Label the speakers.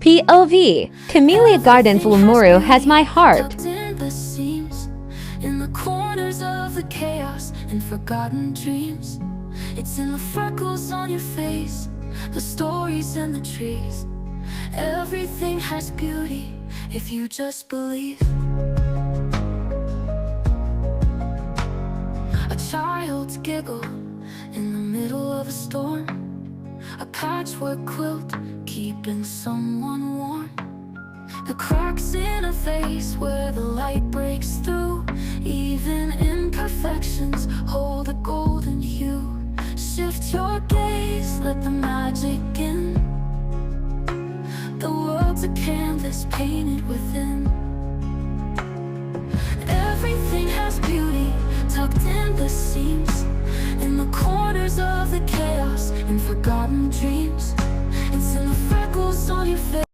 Speaker 1: POV. Camellia Garden Flamuru has my heart.
Speaker 2: Tucked in the seams, in the corners of the chaos and forgotten dreams. It's in the freckles on your face, the stories and the trees. Everything has beauty if you just believe. A child's giggle in the middle of a storm, a patchwork quilt keeping someone warm. The cracks in a face where the light breaks through. Even imperfections hold a golden hue. Shift your gaze, let the magic in. The world's a canvas painted within. Everything has beauty tucked in the seams, in the corners of the chaos and forgotten dreams. It's in the freckles on your face,